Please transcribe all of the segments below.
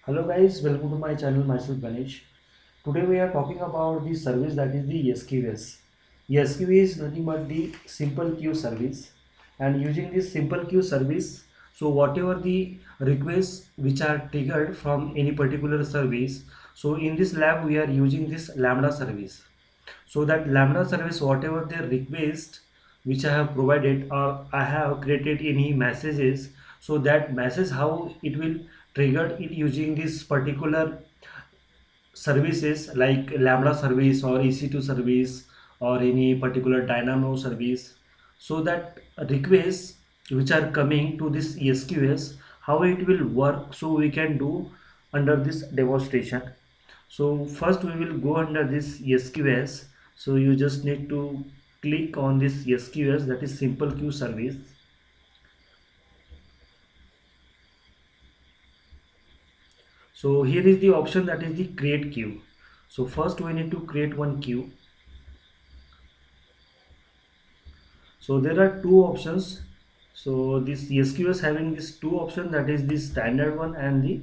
Hello guys, welcome to my channel. Myself Ganesh. Today we are talking about the service that is the SQS. SQS is nothing but the simple queue service, and using this simple queue service, so whatever the requests which are triggered from any particular service, so in this lab we are using this Lambda service. So that Lambda service, whatever their request which I have provided or I have created any messages, so that message how it will trigger it using this particular services like Lambda service or EC2 service or any particular Dynamo service. So that requests which are coming to this SQS, how it will work, so we can do under this demonstration. So first we will go under this SQS. So you just need to click on this SQS, that is simple queue service. So here is the option that is the create queue. So first we need to create one queue. So there are two options. So this SQS having these two options, that is the standard one and the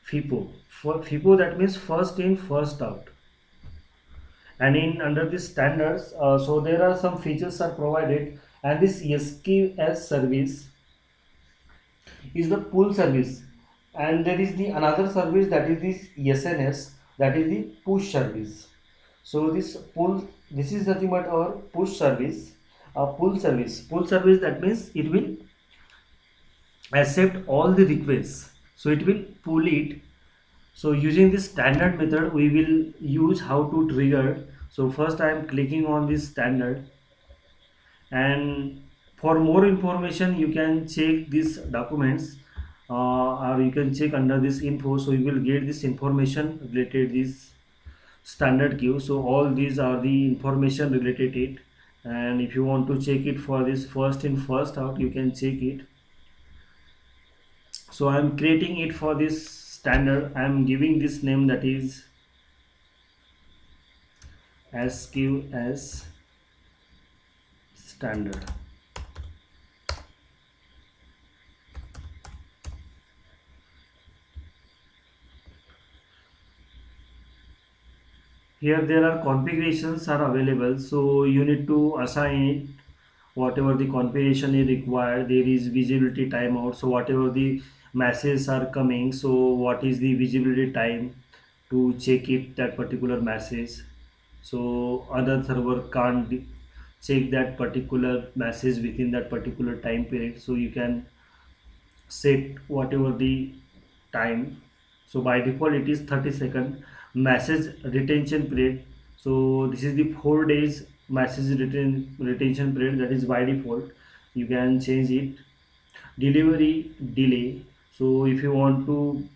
FIFO. For FIFO, that means first in first out. And in under the standards, so there are some features are provided, and this SQS service is the pull service, and there is the another service that is this SNS, that is the push service. So this is nothing but our push service. Pull service, that means it will accept all the requests, so it will pull it. So using this standard method we will use how to trigger. So first I am clicking on this standard, and for more information you can check these documents, or you can check under this info, so you will get this information related this standard queue. So all these are the information related it, and if you want to check it for this first in first out, you can check it. So I am creating it for this standard. I am giving this name, that is SQS standard. Here there are configurations are available, so you need to assign it whatever the configuration is required. There is visibility timeout, so whatever the messages are coming, so what is the visibility time to check it that particular message. So other server can't check that particular message within that particular time period, so you can set whatever the time. So by default it is 30-second message retention period. So this is the 4 days message retention period, that is by default. You can change it. Delivery delay, so if you want to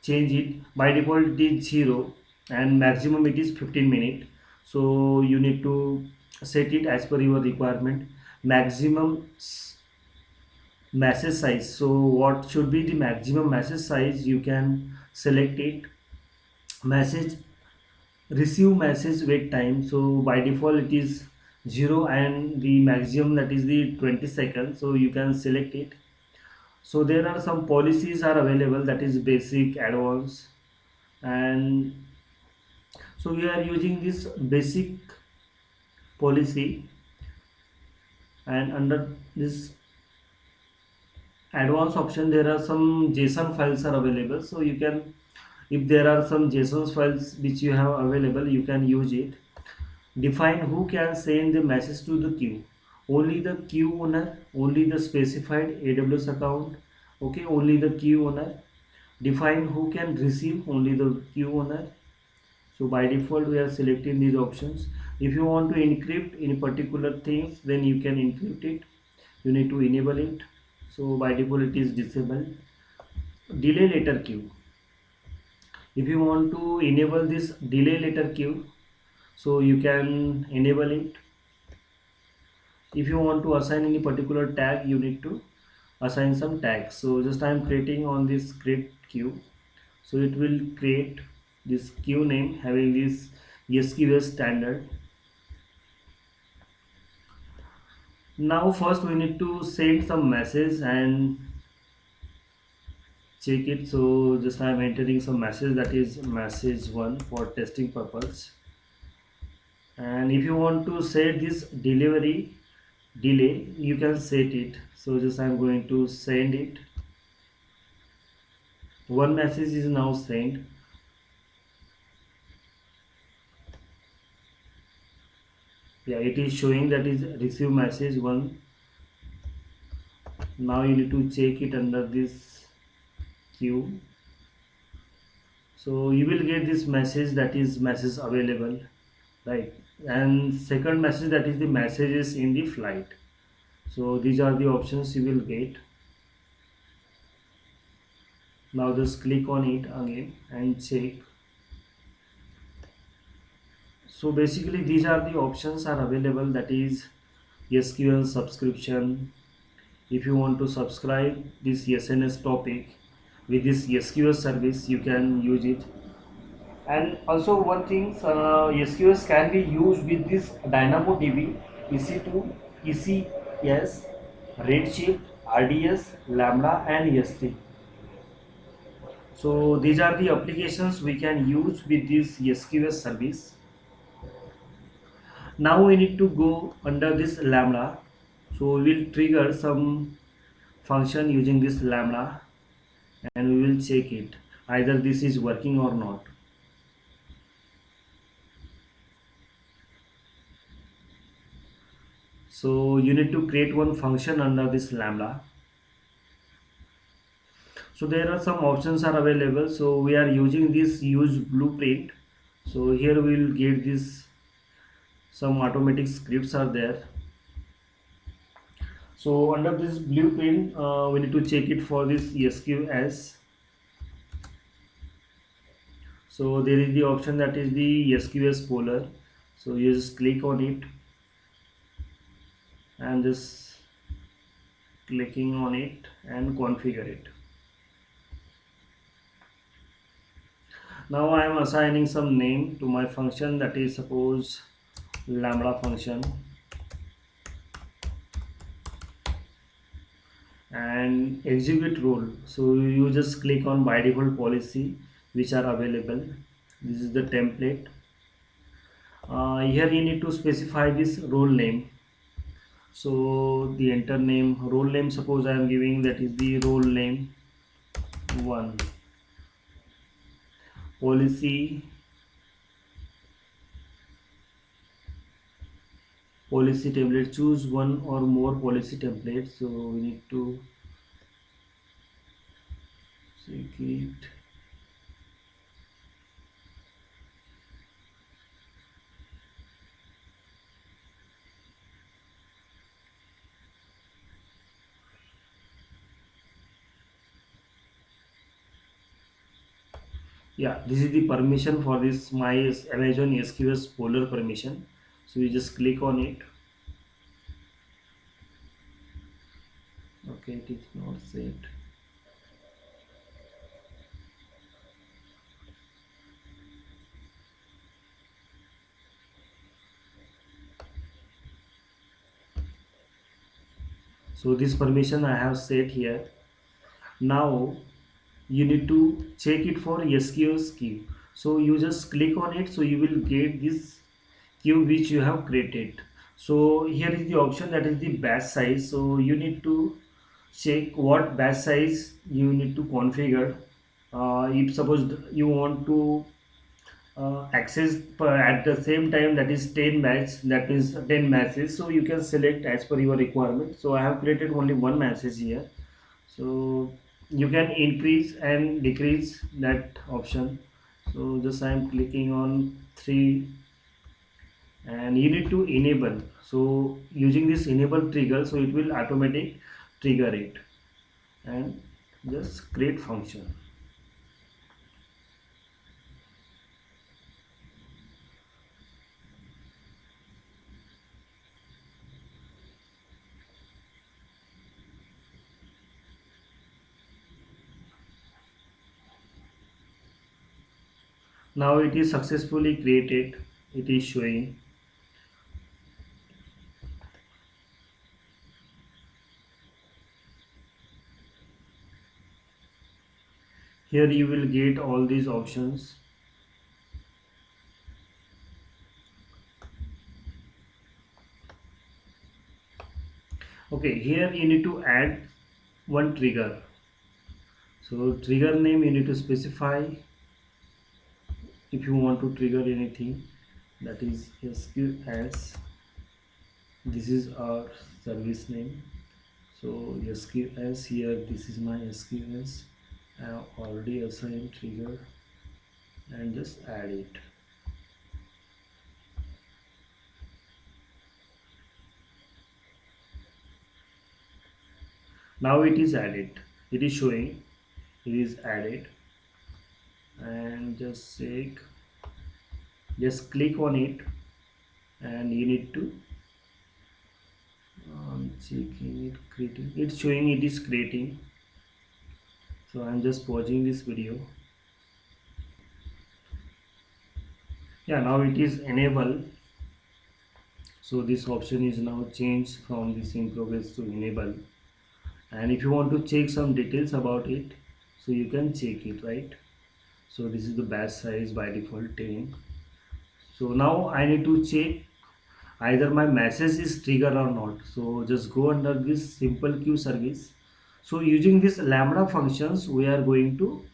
change it, by default it is 0 and maximum it is 15 minutes. So you need to set it as per your requirement. Maximum message size, so what should be the maximum message size, you can select it. Message receive message wait time, so by default it is 0 and the maximum that is the 20 seconds, so you can select it. So there are some policies are available, that is basic, advanced, and so we are using this basic policy. And under this advanced option there are some JSON files are available, so you can, if there are some JSON files which you have available, you can use it. Define who can send the message to the queue. Only the queue owner, only the specified AWS account. Okay, only the queue owner. Define who can receive, only the queue owner. So by default we are selecting these options. If you want to encrypt any particular things, then you can encrypt it. You need to enable it. So by default it is disabled. Delay later queue. If you want to enable this delay later queue, so you can enable it. If you want to assign any particular tag, you need to assign some tags. So just I am creating on this create queue, so it will create this queue name having this SQS standard. Now first we need to send some message, and check it. So just I'm entering some message, that is message 1 for testing purpose. And if you want to set this delivery delay, you can set it. So just I'm going to send it. One message is now sent. Yeah, it is showing that is receive message 1. Now you need to check it under this queue. So you will get this message, that is message available, right? And second message, that is the messages in the flight. So these are the options you will get. Now just click on it again and check. So basically these are the options are available, that is SQL subscription. If you want to subscribe this SNS topic with this SQL service, you can use it. And also one thing, SQS can be used with this DynamoDB, EC2, ECS, Redshift, RDS, Lambda, and S3. So these are the applications we can use with this SQS service. Now we need to go under this Lambda. So we will trigger some function using this Lambda, and we will check it either this is working or not. So you need to create one function under this Lambda. So there are some options are available, so we are using this use blueprint. So here we will get this, some automatic scripts are there. So under this blueprint, we need to check it for this SQS. So there is the option, that is the SQS Polar. So you just click on it and just clicking on it and configure it. Now I am assigning some name to my function, that is suppose Lambda function, and execute role. So you just click on by default policy which are available. This is the template. Here you need to specify this role name. So the enter name, role name, suppose I am giving, that is the role name 1. Policy, policy template, choose one or more policy templates. So we need to check it. Yeah, this is the permission for this my Amazon SQS Polar permission. So you just click on it. Okay, it is not set. So this permission I have set here. Now you need to check it for SQS queue. So you just click on it, so you will get this queue which you have created. So here is the option, that is the batch size. So you need to check what batch size you need to configure. If suppose you want to access at the same time, that is 10 batch, that means 10 matches, so you can select as per your requirement. So I have created only one message here. So you can increase and decrease that option. So just I am clicking on 3, and you need to enable. So using this enable trigger, so it will automatic trigger it and just create function. Now it is successfully created, it is showing. Here you will get all these options. Okay, here you need to add one trigger. So trigger name you need to specify if you want to trigger anything, that is SQS. This is our service name. So SQS here, this is my SQS. I have already assigned trigger and just add it. Now it is added. It is showing. It is added. And just click on it, and you need to checking it creating. It's showing it is creating. So I'm just pausing this video. Yeah, now it is enabled. So this option is now changed from this in progress to enable. And if you want to check some details about it, so you can check it, right? So this is the batch size by default 10. So now I need to check either my message is triggered or not. So just go under this simple queue service. So using this lambda functions we are going to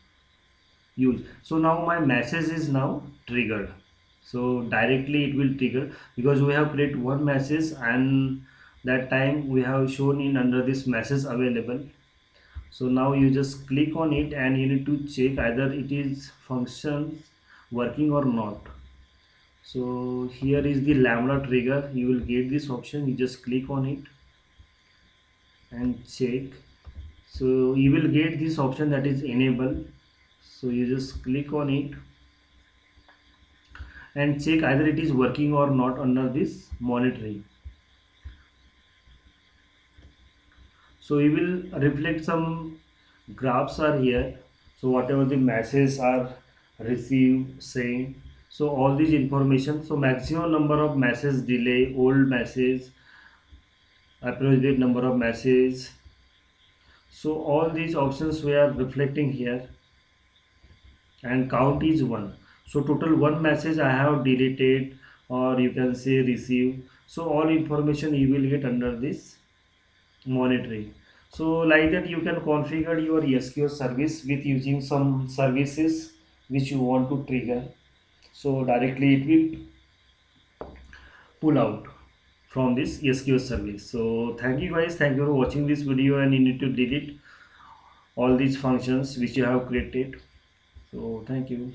use. So now my message is now triggered. So directly it will trigger because we have created one message, and that time we have shown in under this message available. So now you just click on it and you need to check either it is functions working or not. So here is the lambda trigger. You will get this option. You just click on it and check. So you will get this option that is enable. So you just click on it and check either it is working or not under this monitoring. So you will reflect some graphs are here. So whatever the messages are received, saying, so all these information. So maximum number of message delay, old message, appropriate number of message. So all these options we are reflecting here, and count is 1. So total one message I have deleted, or you can say received. So all information you will get under this monitoring. So like that you can configure your SQL service with using some services which you want to trigger. So directly it will pull out from this SQL service. So thank you guys, thank you for watching this video, and you need to delete all these functions which you have created. So thank you.